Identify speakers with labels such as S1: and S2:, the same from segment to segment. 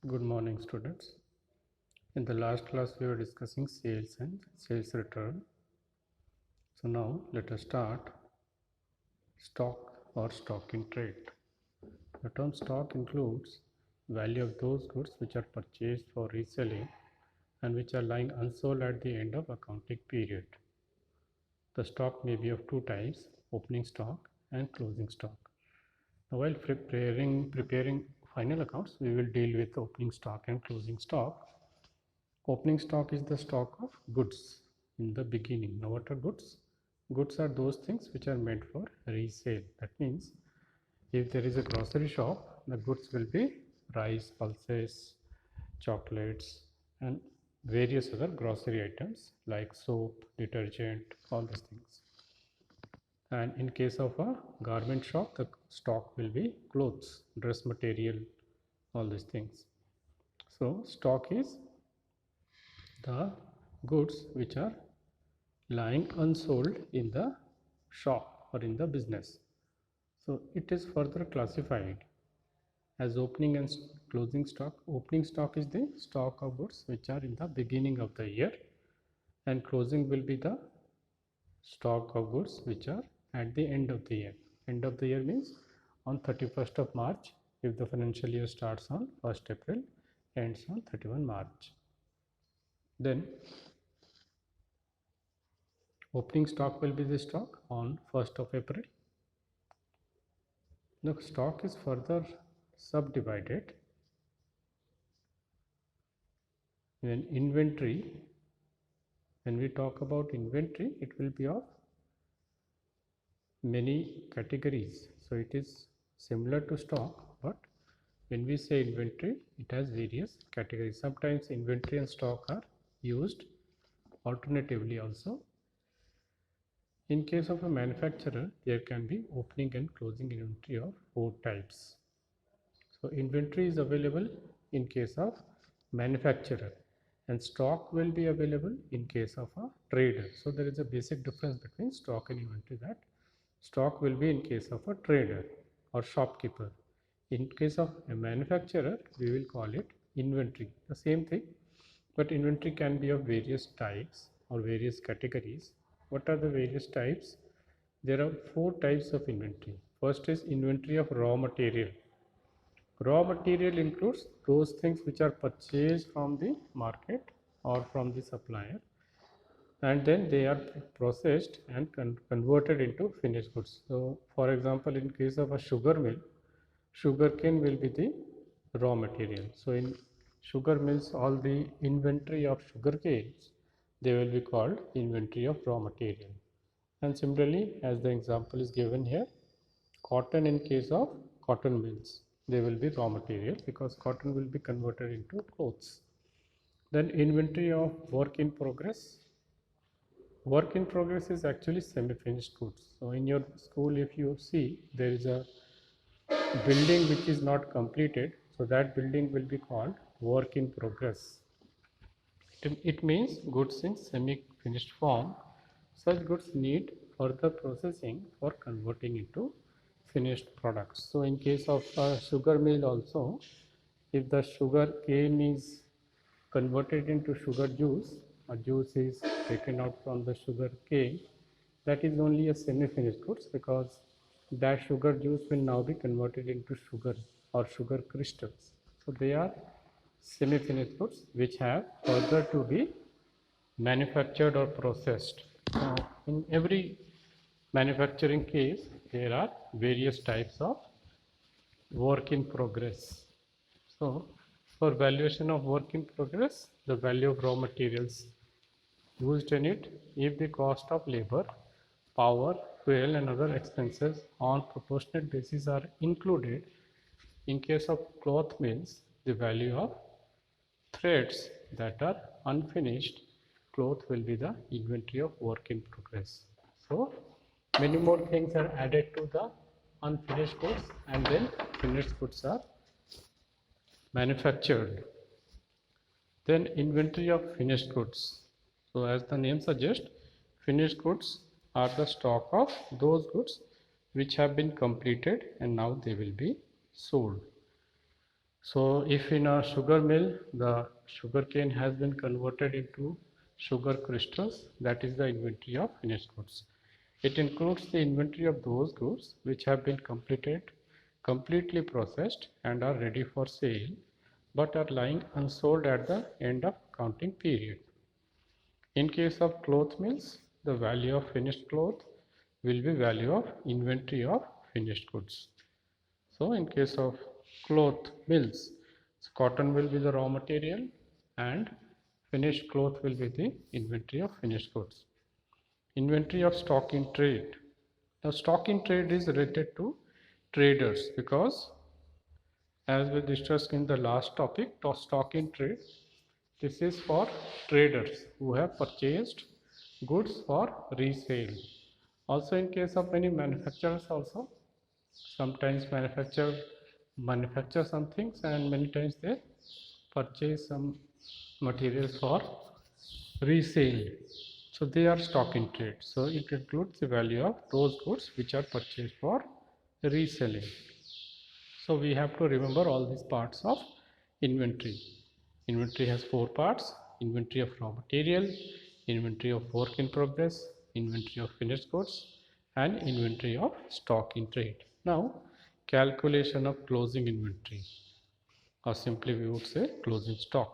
S1: Good morning, students. In the last class, we were discussing sales and sales return. So now let us start stock or stock in trade. The term stock includes value of those goods which are purchased for reselling and which are lying unsold at the end of accounting period. The stock may be of two types: opening stock and closing stock. Now, while preparing final accounts, we will deal with opening stock and closing stock. Opening stock is the stock of goods in the beginning. Now, what are goods? Goods are those things which are meant for resale. That means if there is a grocery shop, the goods will be rice, pulses, chocolates, and various other grocery items like soap, detergent, all these things. And in case of a garment shop, the stock will be clothes, dress material, all these things. So, stock is the goods which are lying unsold in the shop or in the business. So it is further classified as opening and closing stock. Opening stock is the stock of goods which are in the beginning of the year, and closing will be the stock of goods which are at the end of the year. End of the year means on 31st of March, if the financial year starts on 1st April, ends on 31 March. Then opening stock will be the stock on 1st of April. The stock is further subdivided in inventory. When we talk about inventory, it will be of many categories. So it is similar to stock, but when we say inventory, it has various categories. Sometimes inventory and stock are used alternatively also. In case of a manufacturer, there can be opening and closing inventory of 4 types. So inventory is available in case of manufacturer, and stock will be available in case of a trader. So there is a basic difference between stock and inventory, that stock will be in case of a trader or shopkeeper. In case of a manufacturer, we will call it inventory. The same thing, but inventory can be of various types or various categories. What are the various types? There are 4 types of inventory. First is inventory of raw material. Raw material includes those things which are purchased from the market or from the supplier, and then they are processed and converted into finished goods. So, for example, in case of a sugar mill, sugarcane will be the raw material. So, in sugar mills, all the inventory of sugarcanes, they will be called inventory of raw material. And similarly, as the example is given here, cotton, in case of cotton mills, they will be raw material because cotton will be converted into clothes. Then inventory of work in progress. Work in progress is actually semi-finished goods. So in your school, if you see, there is a building which is not completed, so that building will be called work in progress. It means goods in semi-finished form. Such goods need further processing for converting into finished products. So in case of a sugar mill also, if the sugar cane is converted into sugar juice, or juice is taken out from the sugar cane, that is only a semi-finished goods, because that sugar juice will now be converted into sugar or sugar crystals. So they are semi-finished goods which have further to be manufactured or processed. Now, in every manufacturing case, there are various types of work in progress. So, for valuation of work in progress, the value of raw materials used in it, if the cost of labor, power, fuel and other expenses on proportionate basis are included. In case of cloth mills, the value of threads that are unfinished cloth will be the inventory of work in progress. So many more things are added to the unfinished goods, and then finished goods are manufactured. Then inventory of finished goods. So as the name suggests, finished goods are the stock of those goods which have been completed and now they will be sold. So if in a sugar mill the sugar cane has been converted into sugar crystals, that is the inventory of finished goods. It includes the inventory of those goods which have been completely processed and are ready for sale but are lying unsold at the end of counting period. In case of cloth mills, the value of finished cloth will be value of inventory of finished goods. So in case of cloth mills, cotton will be the raw material and finished cloth will be the inventory of finished goods. Inventory of stock in trade. Now stock in trade is related to traders, because as we discussed in the last topic, stock in trade, this is for traders who have purchased goods for resale. Also in case of many manufacturers also, sometimes manufacture some things and many times they purchase some materials for resale. So they are stock in trade. So it includes the value of those goods which are purchased for reselling. So we have to remember all these parts of inventory. Inventory has four parts: inventory of raw material, inventory of work in progress, inventory of finished goods, and inventory of stock in trade. Now, calculation of closing inventory, or simply we would say closing stock.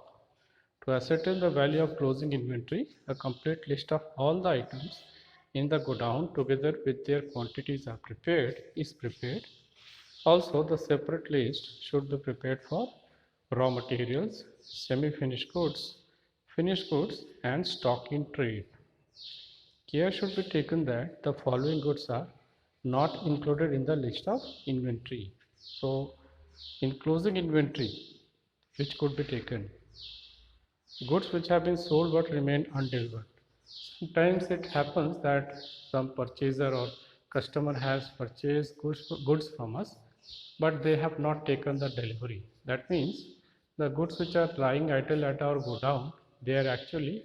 S1: To ascertain the value of closing inventory, a complete list of all the items in the godown together with their quantities is prepared. Also, the separate list should be prepared for raw materials, semi-finished goods, finished goods, and stock in trade. Care should be taken that the following goods are not included in the list of inventory. So, in closing inventory, which could be taken? Goods which have been sold but remain undelivered. Sometimes it happens that some purchaser or customer has purchased goods from us, but they have not taken the delivery. That means the goods which are lying idle at our godown, they are actually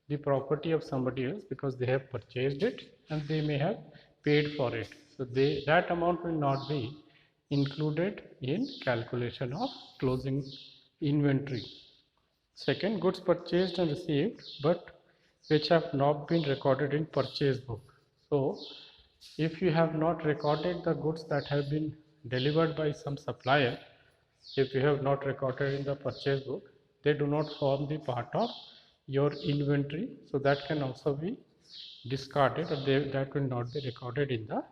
S1: the property of somebody else because they have purchased it and they may have paid for it. So that amount will not be included in calculation of closing inventory. Second, goods purchased and received but which have not been recorded in purchase book. So, if you have not recorded the goods that have been delivered by some supplier, if you have not recorded in the purchase book, they do not form the part of your inventory. So, that can also be discarded, or that will not be recorded in the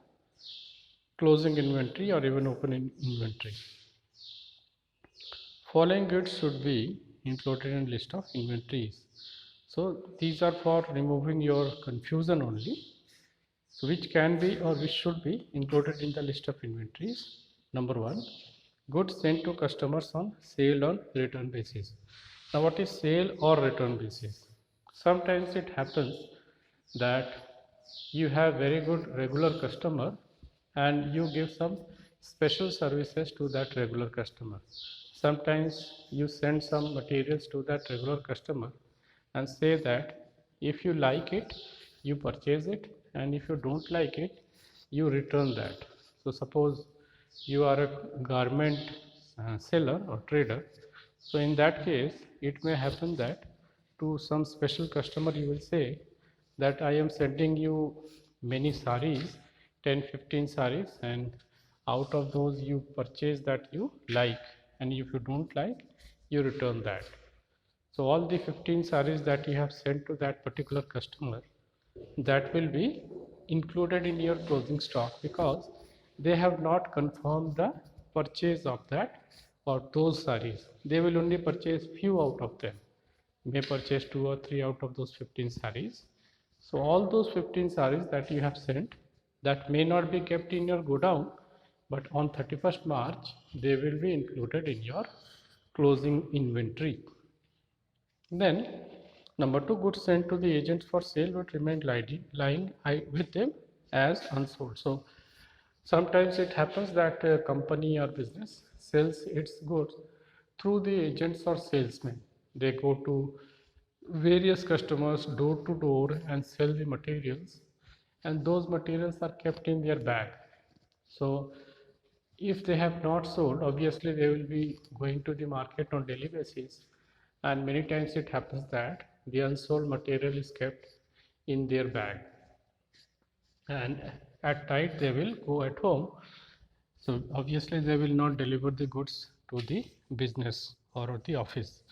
S1: closing inventory or even open inventory. Following goods should be included in list of inventories. So these are for removing your confusion only. So which can be or which should be included in the list of inventories. Number one, goods sent to customers on sale or return basis. Now what is sale or return basis? Sometimes it happens that you have very good regular customer and you give some special services to that regular customer. Sometimes you send some materials to that regular customer and say that if you like it, you purchase it, and if you don't like it, you return that. So suppose you are a garment seller or trader, so in that case it may happen that to some special customer you will say that I am sending you many saris, 10-15 saris, and out of those you purchase that you like, and if you don't like, you return that. So all the 15 saris that you have sent to that particular customer, that will be included in your closing stock because they have not confirmed the purchase of that or those saris. They will only purchase few out of them, may purchase 2 or 3 out of those 15 saris. So all those 15 saris that you have sent, that may not be kept in your godown, but on 31st March they will be included in your closing inventory. Then number two, goods sent to the agents for sale would remain lying with them as unsold. So sometimes it happens that a company or business sells its goods through the agents or salesmen. They go to various customers door to door and sell the materials, and those materials are kept in their bag. So If they have not sold, obviously they will be going to the market on daily basis, and many times it happens that the unsold material is kept in their bag, and at night they will go at home. So obviously they will not deliver the goods to the business or the office.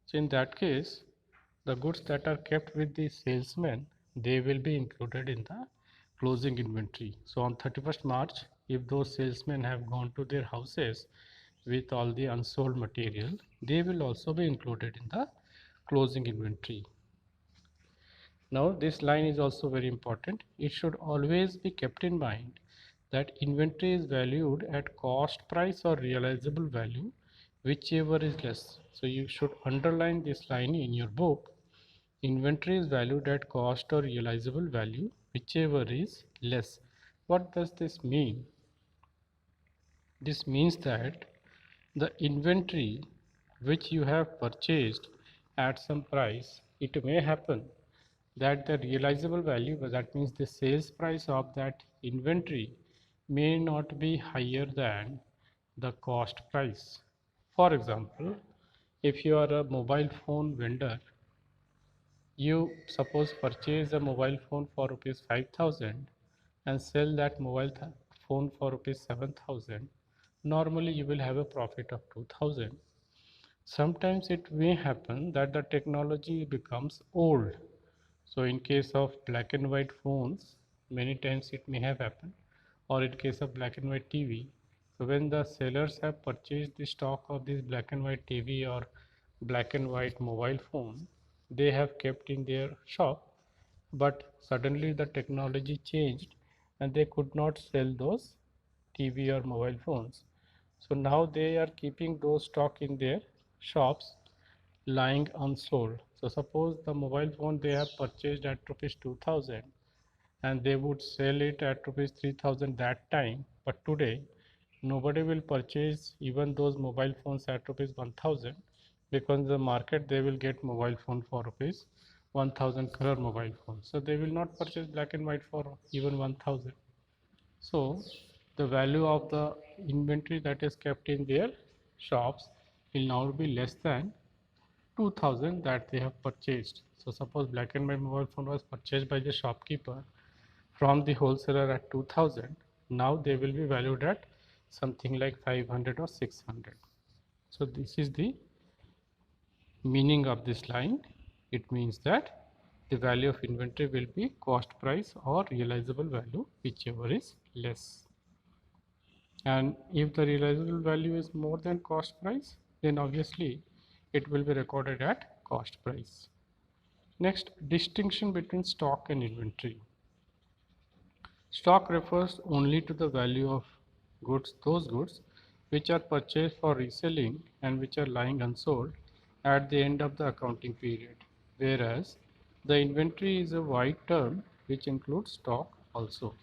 S1: So in that case, the goods that are kept with the salesman, they will be included in the closing inventory. So on 31st March, if those salesmen have gone to their houses with all the unsold material, they will also be included in the closing inventory. Now this line is also very important. It should always be kept in mind that inventory is valued at cost price or realizable value, whichever is less. So you should underline this line in your book. Inventory is valued at cost or realizable value, whichever is less. What does this mean? This means that the inventory which you have purchased at some price, it may happen that the realizable value, that means the sales price of that inventory, may not be higher than the cost price. For example, if you are a mobile phone vendor, you suppose purchase a mobile phone for rupees 5,000 and sell that phone for rupees 7,000. Normally you will have a profit of 2,000. Sometimes it may happen that the technology becomes old. So in case of black and white phones, many times it may have happened, or in case of black and white TV. So when the sellers have purchased the stock of this black and white TV or black and white mobile phone, they have kept in their shop, but suddenly the technology changed and they could not sell those TV or mobile phones. So now they are keeping those stock in their shops lying unsold. So suppose the mobile phone they have purchased at rupees 2000 and they would sell it at rupees 3000 that time, but today nobody will purchase even those mobile phones at rupees 1000, because in the market they will get mobile phone for rupees 1000 color mobile phone. So they will not purchase black and white for even 1000. So the value of the inventory that is kept in their shops will now be less than 2000 that they have purchased. So suppose black and white mobile phone was purchased by the shopkeeper from the wholesaler at 2000. Now they will be valued at something like 500 or 600. So this is the meaning of this line. It means that the value of inventory will be cost price or realizable value, whichever is less. And if the realizable value is more than cost price, then obviously it will be recorded at cost price. Next, distinction between stock and inventory. Stock refers only to the value of goods, those goods which are purchased for reselling and which are lying unsold at the end of the accounting period, whereas the inventory is a wide term which includes stock also.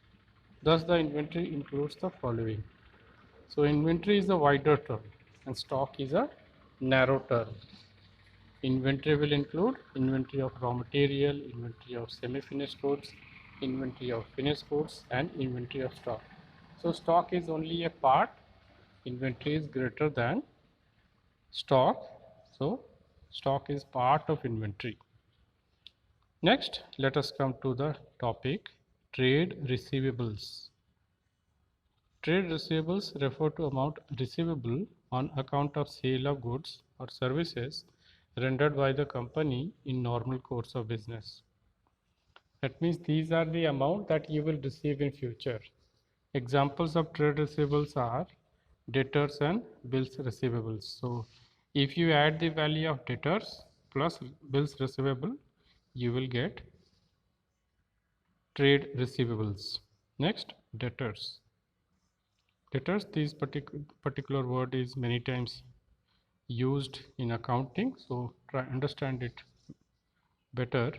S1: Thus, the inventory includes the following. So, inventory is a wider term and stock is a narrow term. Inventory will include inventory of raw material, inventory of semi-finished goods, inventory of finished goods, and inventory of stock. So stock is only a part, inventory is greater than stock. So stock is part of inventory. Next, let us come to the topic trade receivables. Trade receivables refer to amount receivable on account of sale of goods or services rendered by the company in normal course of business. That means these are the amount that you will receive in future. Examples of trade receivables are debtors and bills receivables. So if you add the value of debtors plus bills receivable, you will get trade receivables. Next, debtors. Debtors, this particular word is many times used in accounting, so try understand it better.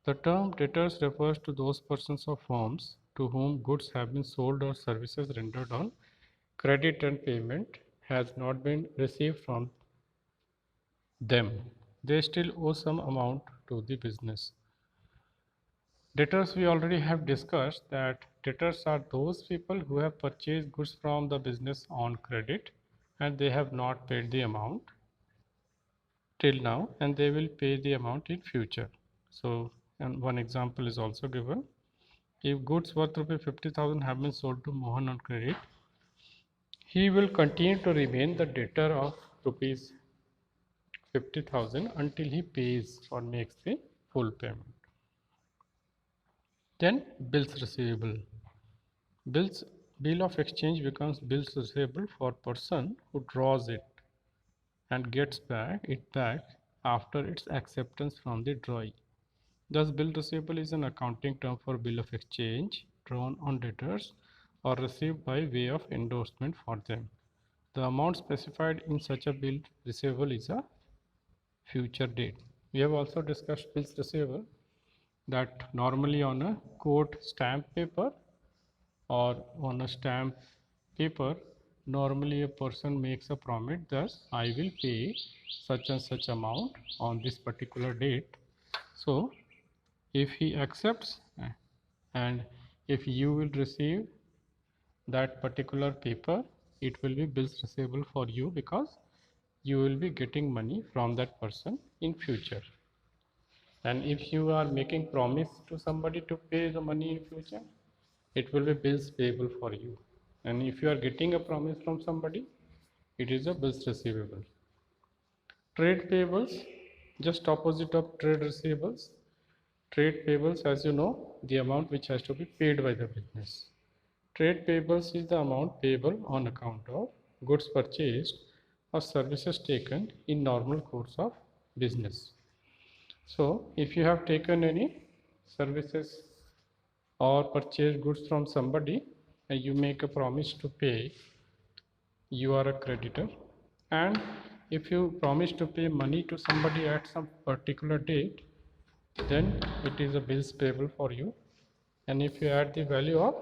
S1: The term debtors refers to those persons or firms to whom goods have been sold or services rendered on credit and payment has not been received from them. They still owe some amount to the business. Debtors, we already have discussed that debtors are those people who have purchased goods from the business on credit and they have not paid the amount till now and they will pay the amount in future. So, and one example is also given. If goods worth rupees 50,000 have been sold to Mohan on credit, he will continue to remain the debtor of rupees 50,000 until he pays or makes the full payment. Then bills receivable. Bill of exchange becomes bills receivable for person who draws it and gets it back after its acceptance from the drawee. Thus, bill receivable is an accounting term for bill of exchange drawn on debtors or received by way of endorsement for them. The amount specified in such a bill receivable is a future date. We have also discussed bills receivable that normally on a court stamp paper or on a stamp paper, normally a person makes a promise, thus I will pay such and such amount on this particular date. So if he accepts and if you will receive that particular paper, it will be bills receivable for you because you will be getting money from that person in future. And if you are making promise to somebody to pay the money in future, it will be bills payable for you. And if you are getting a promise from somebody, it is a bills receivable. Trade payables, just opposite of trade receivables. Trade payables, as you know, the amount which has to be paid by the business. Trade payables is the amount payable on account of goods purchased or services taken in normal course of business. So, if you have taken any services or purchased goods from somebody and you make a promise to pay, you are a creditor. And if you promise to pay money to somebody at some particular date, then it is a bills payable for you. And if you add the value of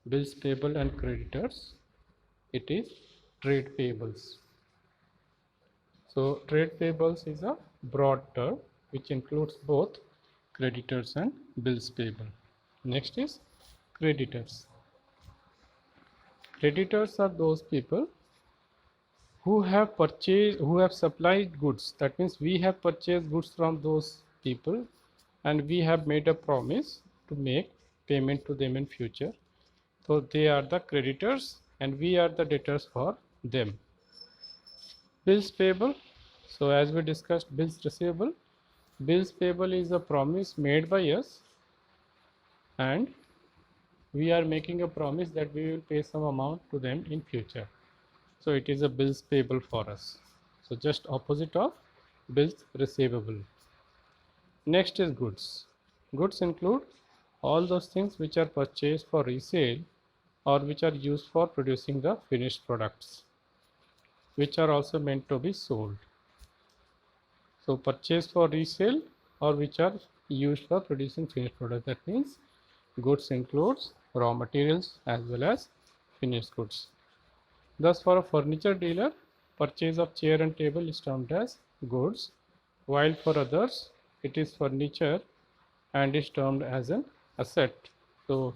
S1: bills payable and creditors, it is trade payables. So trade payables is a broad term which includes both creditors and bills payable. Next is creditors. Creditors are those people who have purchased, who have supplied goods. That means we have purchased goods from those people and we have made a promise to make payment to them in future. So they are the creditors and we are the debtors for them. Bills payable. So as we discussed bills receivable, bills payable is a promise made by us and we are making a promise that we will pay some amount to them in future. So it is a bills payable for us. So just opposite of bills receivable. Next is goods. Goods include all those things which are purchased for resale or which are used for producing the finished products, which are also meant to be sold. So purchased for resale or which are used for producing finished products. That means goods includes raw materials as well as finished goods. Thus for a furniture dealer, purchase of chair and table is termed as goods, while for others it is furniture and is termed as an asset. So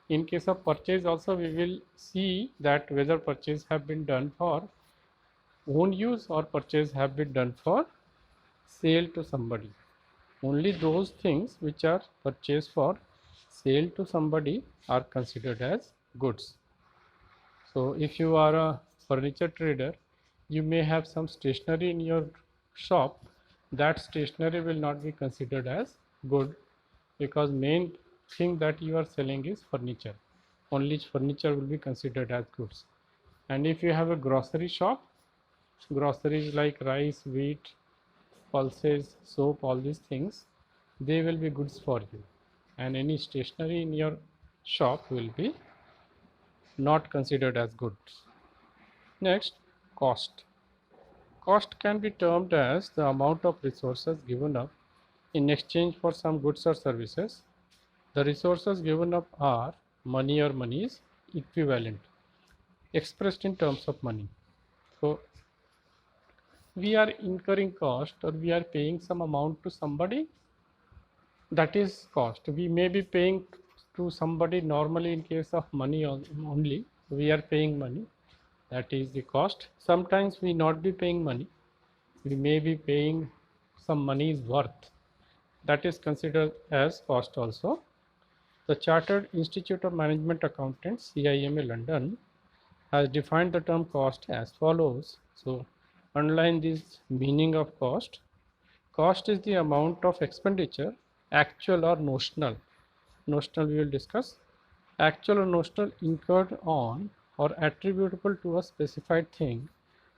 S1: in case of purchase also we will see that whether purchase have been done for own use or purchase have been done for sale to somebody. Only those things which are purchased for sale to somebody are considered as goods. So if you are a furniture trader, you may have some stationery in your shop. That stationery will not be considered as good because main thing that you are selling is furniture. Only furniture will be considered as goods. And if you have a grocery shop, groceries like rice, wheat, pulses, soap, all these things, they will be goods for you. And any stationery in your shop will be not considered as goods. Next, cost. Cost can be termed as the amount of resources given up in exchange for some goods or services. The resources given up are money or monies equivalent expressed in terms of money. So we are incurring cost or we are paying some amount to somebody, that is cost. We may be paying to somebody, normally in case of money only, we are paying money, that is the cost. Sometimes we not be paying money, we may be paying some money's worth, that is considered as cost also. The Chartered Institute of Management Accountants, CIMA London, has defined the term cost as follows. So underline this meaning of cost. Cost is the amount of expenditure, actual or notional. Notional we will discuss. Actual or notional incurred on or attributable to a specified thing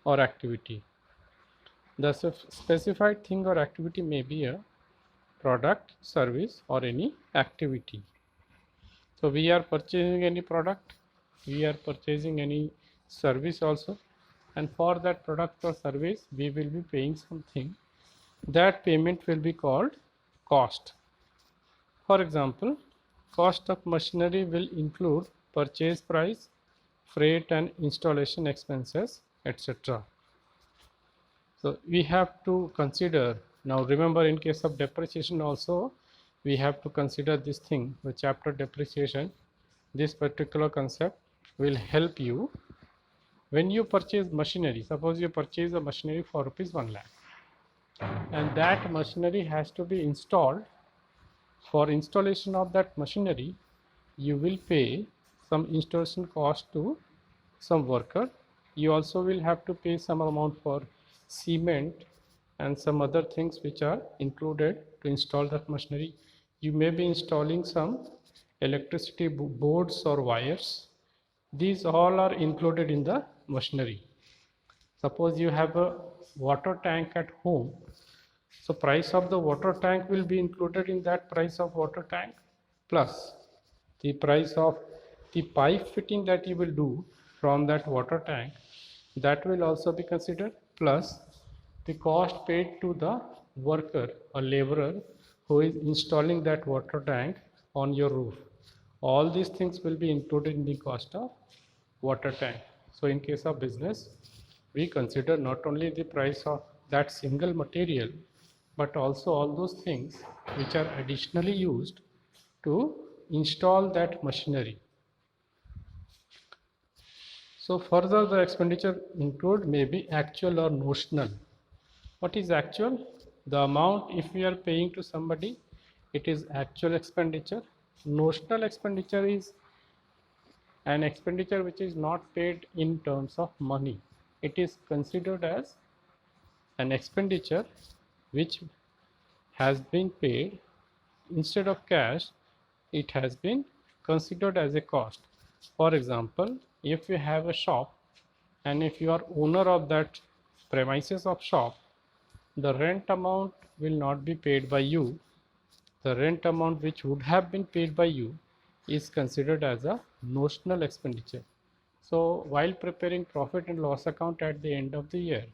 S1: or activity. The specified thing or activity may be a product, service, or any activity. So we are purchasing any product, we are purchasing any service also, and for that product or service we will be paying something. That payment will be called cost. For example, cost of machinery will include purchase price, freight and installation expenses, etc. So we have to consider, now remember in case of depreciation also, we have to consider this thing, the chapter depreciation. This particular concept will help you when you purchase machinery. Suppose you purchase a machinery for rupees 1 lakh and that machinery has to be installed. For installation of that machinery, you will pay some installation cost to some worker. You also will have to pay some amount for cement and some other things which are included to install that machinery. You may be installing some electricity boards or wires. These all are included in the machinery. Suppose you have a water tank at home, so price of the water tank will be included in that price of water tank, plus the price of the pipe fitting that you will do from that water tank, that will also be considered, plus the cost paid to the worker or laborer who is installing that water tank on your roof. All these things will be included in the cost of water tank. So in case of business, we consider not only the price of that single material, but also all those things which are additionally used to install that machinery. So further, the expenditure include may be actual or notional. What is actual? The amount if we are paying to somebody, it is actual expenditure. Notional expenditure is an expenditure which is not paid in terms of money. It is considered as an expenditure which has been paid instead of cash. It has been considered as a cost. For example, if you have a shop and if you are owner of that premises of shop, the rent amount will not be paid by you. The rent amount which would have been paid by you is considered as a notional expenditure. So while preparing profit and loss account at the end of the year,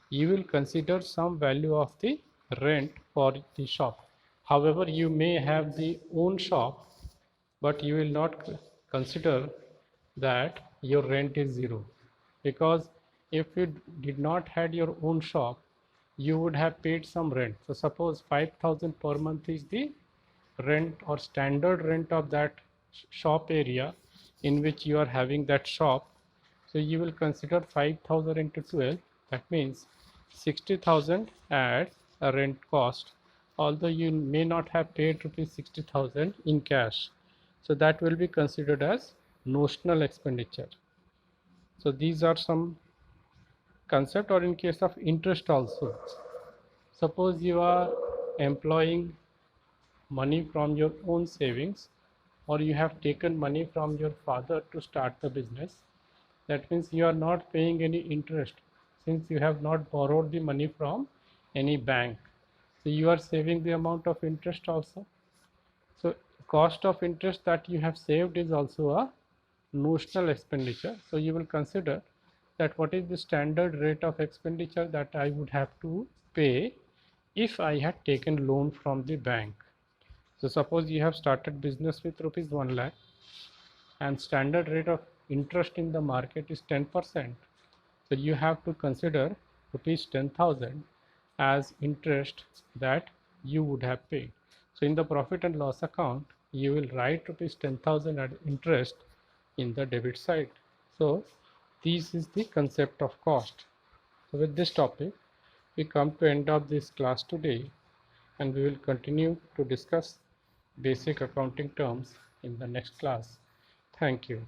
S1: you will consider some value of the rent for the shop. However, you may have the own shop, but you will not consider that your rent is zero, because if you did not had your own shop, you would have paid some rent. So suppose 5,000 per month is the rent or standard rent of that shop area in which you are having that shop. So you will consider 5,000 into 12, that means 60,000 as a rent cost, although you may not have paid rupees 60,000 in cash. So that will be considered as notional expenditure. So these are some concept. Or in case of interest also, suppose you are employing money from your own savings, or you have taken money from your father to start the business, that means you are not paying any interest since you have not borrowed the money from any bank. So you are saving the amount of interest also. So cost of interest that you have saved is also a notional expenditure. So you will consider that what is the standard rate of expenditure that I would have to pay if I had taken loan from the bank. So suppose you have started business with rupees 1 lakh and standard rate of interest in the market is 10%. So you have to consider rupees 10,000 as interest that you would have paid. So in the profit and loss account, you will write rupees 10,000 at interest in the debit side. So this is the concept of cost. So with this topic, we come to end of this class today, and we will continue to discuss basic accounting terms in the next class. Thank you.